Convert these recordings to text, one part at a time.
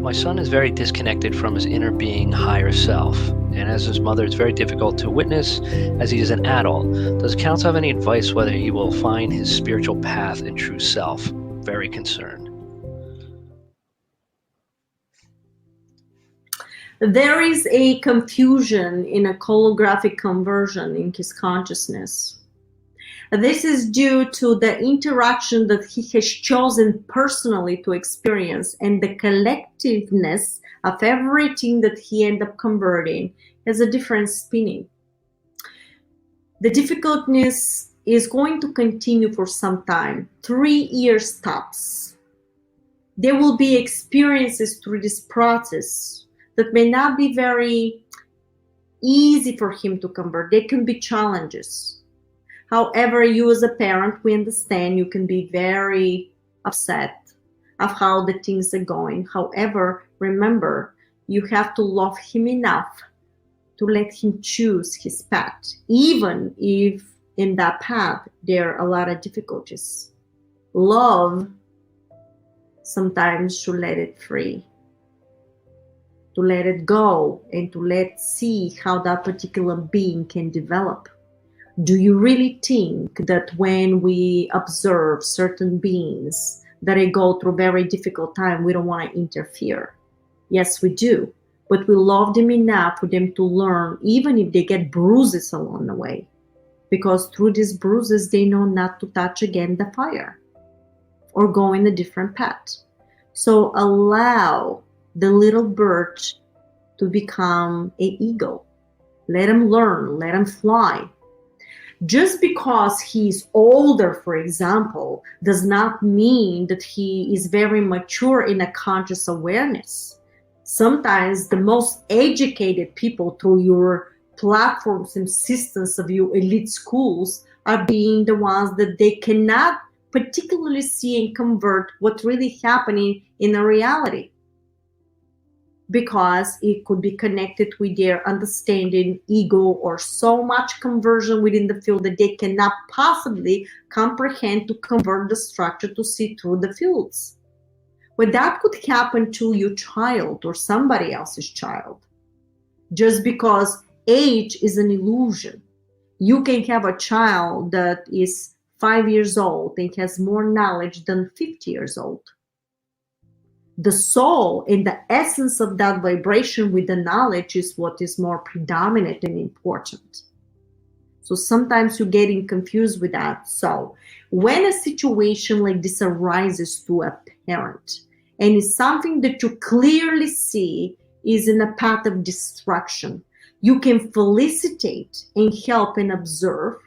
My son is very disconnected from his inner being, higher self, and as his mother, it's very difficult to witness as he is an adult. Does counsel have any advice whether he will find his spiritual path and true self? Very concerned. There is a confusion in a holographic conversion in his consciousness. This is due to the interaction that he has chosen personally to experience, and the collectiveness of everything that he ended up converting has a different spinning. The difficultness is going to continue for some time, 3 years tops. There will be experiences through this process that may not be very easy for him to convert. There can be challenges. However, you as a parent, we understand you can be very upset of how the things are going. However, remember, you have to love him enough to let him choose his path, even if in that path there are a lot of difficulties. Love sometimes should let it free, to let it go and to let see how that particular being can develop. Do you really think that when we observe certain beings that they go through very difficult time, we don't want to interfere? Yes, we do. But we love them enough for them to learn, even if they get bruises along the way. Because through these bruises, they know not to touch again the fire or go in a different path. So allow the little bird to become an eagle. Let him learn, let him fly. Just because he's older, for example, does not mean that he is very mature in a conscious awareness. Sometimes the most educated people through your platforms and systems of your elite schools are being the ones that they cannot particularly see and convert what's really happening in a reality, because it could be connected with their understanding, ego, or so much conversion within the field that they cannot possibly comprehend to convert the structure to see through the fields. But that could happen to your child or somebody else's child. Just because age is an illusion. You can have a child that is 5 years old and has more knowledge than 50 years old. The soul and the essence of that vibration with the knowledge is what is more predominant and important. So sometimes you're getting confused with that. So when a situation like this arises to a parent, and it's something that you clearly see is in a path of destruction, you can felicitate and help and observe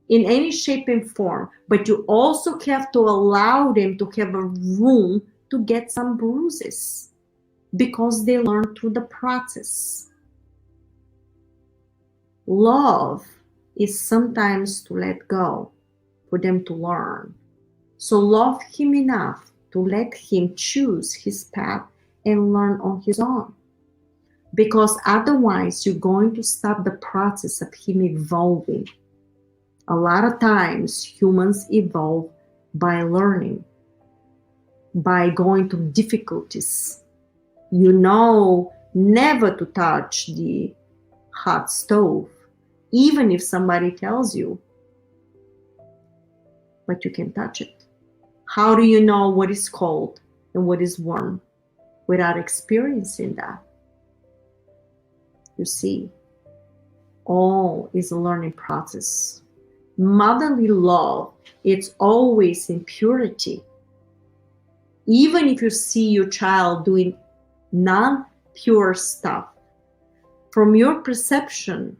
in any shape and form, but you also have to allow them to have a room to get some bruises because they learn through the process. Love is sometimes to let go for them to learn. So love him enough to let him choose his path and learn on his own. Because otherwise you're going to stop the process of him evolving. A lot of times humans evolve by learning, by going through difficulties. You know never to touch the hot stove, even if somebody tells you, but you can touch it. How do you know what is cold and what is warm without experiencing that? You see, all is a learning process. Motherly love, it's always in purity. Even if you see your child doing non-pure stuff, from your perception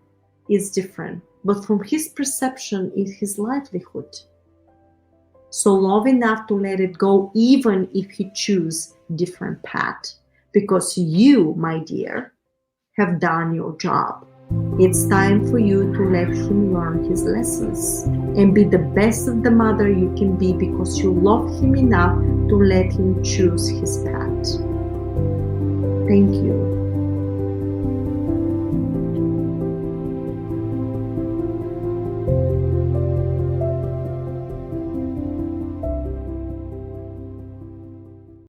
is different, but from his perception is his livelihood. So love enough to let it go, even if he choose different path, because you, my dear, have done your job. It's time for you to let him learn his lessons and be the best of the mother you can be, because you love him enough to let him choose his path. Thank you.